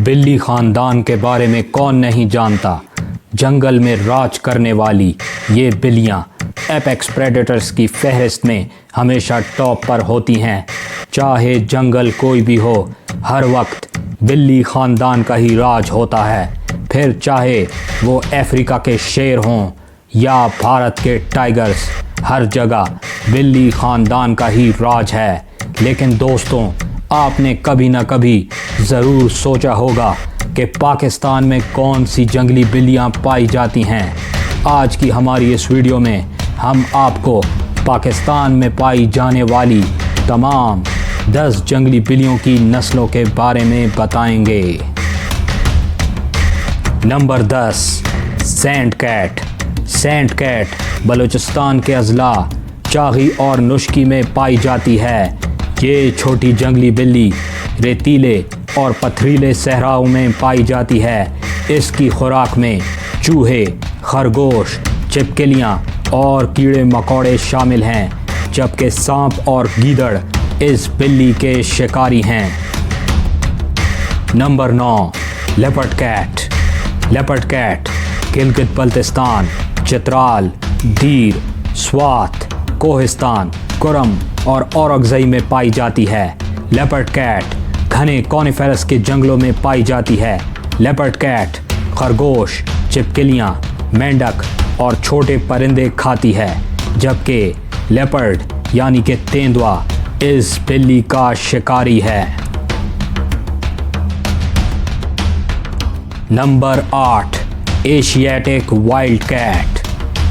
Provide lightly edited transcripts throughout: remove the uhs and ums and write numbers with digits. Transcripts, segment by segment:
بلی خاندان کے بارے میں کون نہیں جانتا؟ جنگل میں راج کرنے والی یہ بلیاں ایپیکس پریڈیٹرز کی فہرست میں ہمیشہ ٹاپ پر ہوتی ہیں۔ چاہے جنگل کوئی بھی ہو، ہر وقت بلی خاندان کا ہی راج ہوتا ہے، پھر چاہے وہ افریقہ کے شیر ہوں یا بھارت کے ٹائیگرز، ہر جگہ بلی خاندان کا ہی راج ہے۔ لیکن دوستوں، آپ نے کبھی نہ کبھی ضرور سوچا ہوگا کہ پاکستان میں کون سی جنگلی بلیاں پائی جاتی ہیں۔ آج کی ہماری اس ویڈیو میں ہم آپ کو پاکستان میں پائی جانے والی تمام 10 جنگلی بلیوں کی نسلوں کے بارے میں بتائیں گے۔ Number 10، sand cat. Sand cat Balochistan کے اضلاع چاغی اور نشکی میں پائی جاتی ہے۔ یہ چھوٹی جنگلی بلی ریتیلے اور پتھریلے صحراؤں میں پائی جاتی ہے۔ اس کی خوراک میں چوہے، خرگوش، چھپکلیاں اور کیڑے مکوڑے شامل ہیں، جبکہ سانپ اور گیدڑ اس بلی کے شکاری ہیں۔ Number 9، leopard cat. Leopard cat Gilgit Baltistan, Chitral, Dir, Swat, Kohistan, Kurram اور اورکزئی میں پائی جاتی ہے۔ لیپرڈ کیٹ گھنے کونیفیرس کے جنگلوں میں پائی جاتی ہے۔ لیپرڈ کیٹ خرگوش، چھپکلیاں، مینڈک اور چھوٹے پرندے کھاتی ہے، جبکہ لیپرڈ یعنی کہ تیندوا اس بلی کا شکاری ہے۔ Number 8، Asiatic wild cat.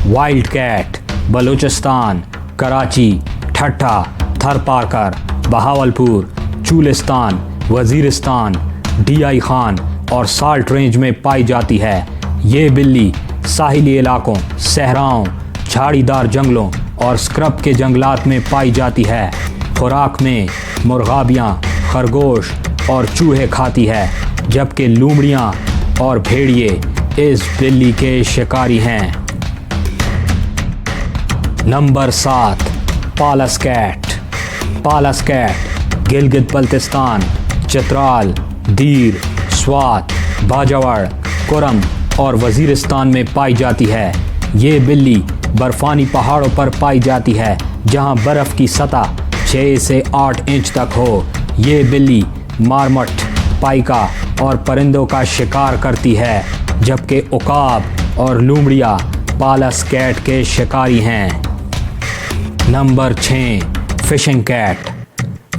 Wild cat Balochistan, Karachi, Thatta, Tharparkar, Bahawalpur, Cholistan, Waziristan, D I Khan اور سالٹ رینج میں پائی جاتی ہے۔ یہ بلی ساحلی علاقوں، صحراؤں، جھاڑی دار جنگلوں اور اسکرب کے جنگلات میں پائی جاتی ہے۔ خوراک میں مرغابیاں، خرگوش اور چوہے کھاتی ہے، جبکہ لومڑیاں اور بھیڑیے اس بلی کے شکاری ہیں۔ Number 7، Pallas cat. Pallas cat Gilgit Baltistan, Chitral, Dir, Swat, Bajaur, Kurram اور وزیرستان میں پائی جاتی ہے۔ یہ بلی برفانی پہاڑوں پر پائی جاتی ہے، جہاں برف کی سطح 6 سے 8 انچ تک ہو۔ یہ بلی مارمٹ، پائکا اور پرندوں کا شکار کرتی ہے، جبکہ عقاب اور لومڑیاں پالس کیٹ کے شکاری ہیں۔ Number 6، fishing cat.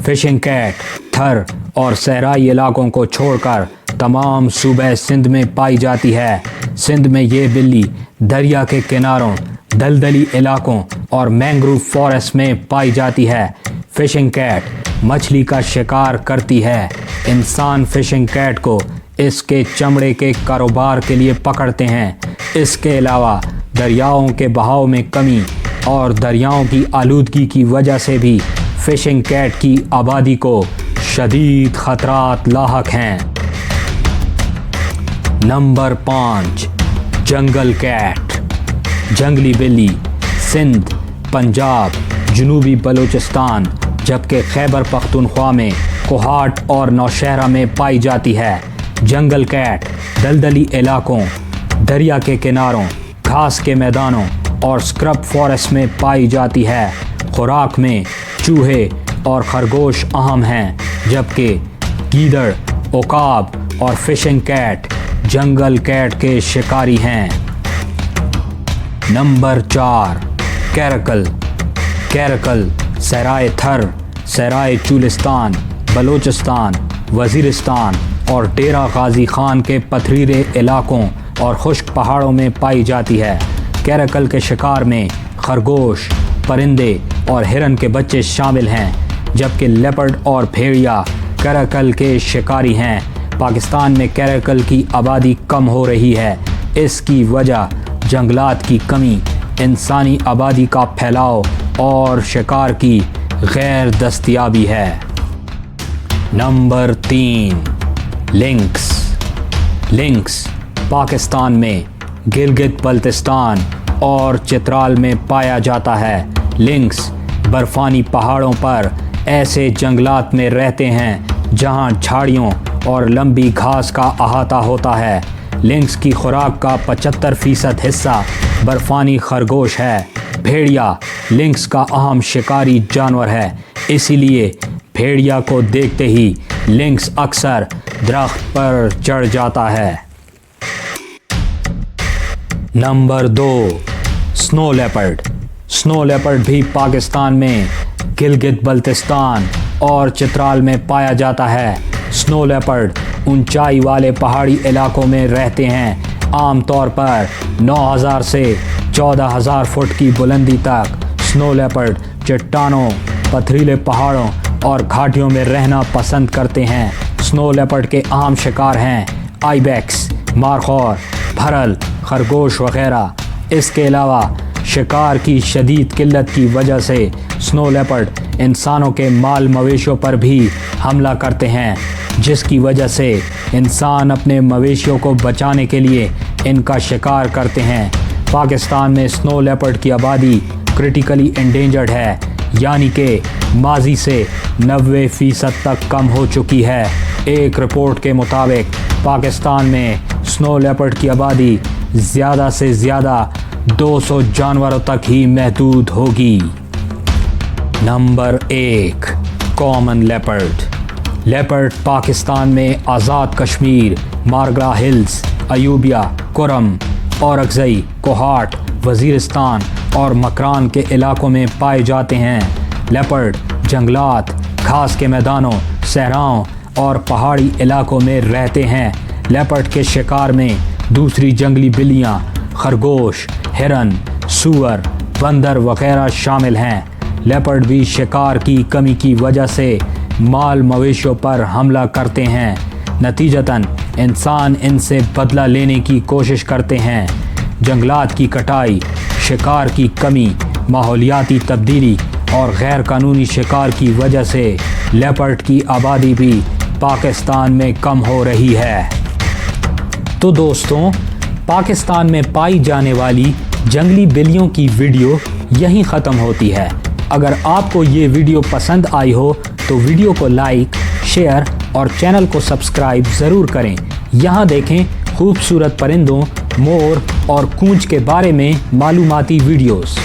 Fishing cat Thar اور صحرائی علاقوں کو چھوڑ کر تمام صوبہ سندھ میں پائی جاتی ہے۔ سندھ میں یہ بلی دریا کے کناروں، دلدلی علاقوں اور مینگروو فارسٹ میں پائی جاتی ہے۔ فشنگ کیٹ مچھلی کا شکار کرتی ہے۔ انسان فشنگ کیٹ کو اس کے چمڑے کے کاروبار کے لیے پکڑتے ہیں۔ اس کے علاوہ دریاؤں کے بہاؤ میں کمی اور دریاؤں کی آلودگی کی وجہ سے بھی فشنگ کیٹ کی آبادی کو شدید خطرات لاحق ہیں۔ نمبر 5، جنگل کیٹ۔ جنگلی بلی سندھ، پنجاب، جنوبی بلوچستان، جبکہ خیبر پختونخوا میں کوہاٹ اور نوشہرہ میں پائی جاتی ہے۔ جنگل کیٹ دلدلی علاقوں، دریا کے کناروں، گھاس کے میدانوں اور اسکرب فارسٹ میں پائی جاتی ہے۔ خوراک میں چوہے اور خرگوش اہم ہیں، جبکہ گیدڑ، عقاب اور فشنگ کیٹ جنگل کیٹ کے شکاری ہیں۔ نمبر 4، کیرکل۔ کیرکل صحرائے تھر، صحرائے چولستان، بلوچستان، وزیرستان اور ڈیرہ غازی خان کے پتھریلے علاقوں اور خشک پہاڑوں میں پائی جاتی ہے۔ کیرکل کے شکار میں خرگوش، پرندے اور ہرن کے بچے شامل ہیں، جبکہ لیپرڈ اور بھیڑیا کیرکل کے شکاری ہیں۔ پاکستان میں کیرکل کی آبادی کم ہو رہی ہے۔ اس کی وجہ جنگلات کی کمی، انسانی آبادی کا پھیلاؤ اور شکار کی غیر دستیابی ہے۔ Number 3، links. لنکس پاکستان میں گلگت بلتستان اور چترال میں پایا جاتا ہے۔ لنکس برفانی پہاڑوں پر ایسے جنگلات میں رہتے ہیں جہاں جھاڑیوں اور لمبی گھاس کا احاطہ ہوتا ہے۔ لنکس کی خوراک کا 75% حصہ برفانی خرگوش ہے۔ بھیڑیا لنکس کا اہم شکاری جانور ہے، اسی لیے بھیڑیا کو دیکھتے ہی لنکس اکثر درخت پر چڑھ جاتا ہے۔ نمبر 2، سنو لیپرڈ۔ سنو لیپرڈ بھی پاکستان میں گلگت بلتستان اور چترال میں پایا جاتا ہے۔ سنو لیپرڈ اونچائی والے پہاڑی علاقوں میں رہتے ہیں، عام طور پر 9000 سے 14000 فٹ کی بلندی تک۔ سنو لیپرڈ چٹانوں، پتھریلے پہاڑوں اور گھاٹیوں میں رہنا پسند کرتے ہیں۔ سنو لیپرڈ کے عام شکار ہیں آئی بیکس، مارخور، بھرل، خرگوش وغیرہ۔ اس کے علاوہ شکار کی شدید قلت کی وجہ سے سنو لیپرڈ انسانوں کے مال مویشیوں پر بھی حملہ کرتے ہیں، جس کی وجہ سے انسان اپنے مویشیوں کو بچانے کے لیے ان کا شکار کرتے ہیں۔ پاکستان میں سنو لیپرڈ کی آبادی کرٹیکلی انڈینجرڈ ہے، یعنی کہ ماضی سے 90% تک کم ہو چکی ہے۔ ایک رپورٹ کے مطابق پاکستان میں سنو لیپرڈ کی آبادی زیادہ سے زیادہ 200 جانوروں تک ہی محدود ہوگی۔ Number 1، common leopard. Leopard Pakistan میں آزاد کشمیر، مارگرا ہلز، ایوبیا، کرم، اورکزئی، کوہاٹ، وزیرستان اور مکران کے علاقوں میں پائے جاتے ہیں۔ لیپرڈ جنگلات، گھاس کے میدانوں، صحراؤں اور پہاڑی علاقوں میں رہتے ہیں۔ لیپرڈ کے شکار میں دوسری جنگلی بلیاں، خرگوش، ہرن، سور، بندر وغیرہ شامل ہیں۔ لیپرڈ بھی شکار کی کمی کی وجہ سے مال مویشیوں پر حملہ کرتے ہیں، نتیجتاً انسان ان سے بدلہ لینے کی کوشش کرتے ہیں۔ جنگلات کی کٹائی، شکار کی کمی، ماحولیاتی تبدیلی اور غیر قانونی شکار کی وجہ سے لیپرڈ کی آبادی بھی پاکستان میں کم ہو رہی ہے۔ تو دوستوں، پاکستان میں پائی جانے والی جنگلی بلیوں کی ویڈیو یہیں ختم ہوتی ہے۔ اگر آپ کو یہ ویڈیو پسند آئی ہو تو ویڈیو کو لائک، شیئر اور چینل کو سبسکرائب ضرور کریں۔ یہاں دیکھیں خوبصورت پرندوں، مور اور کونچ کے بارے میں معلوماتی ویڈیوز۔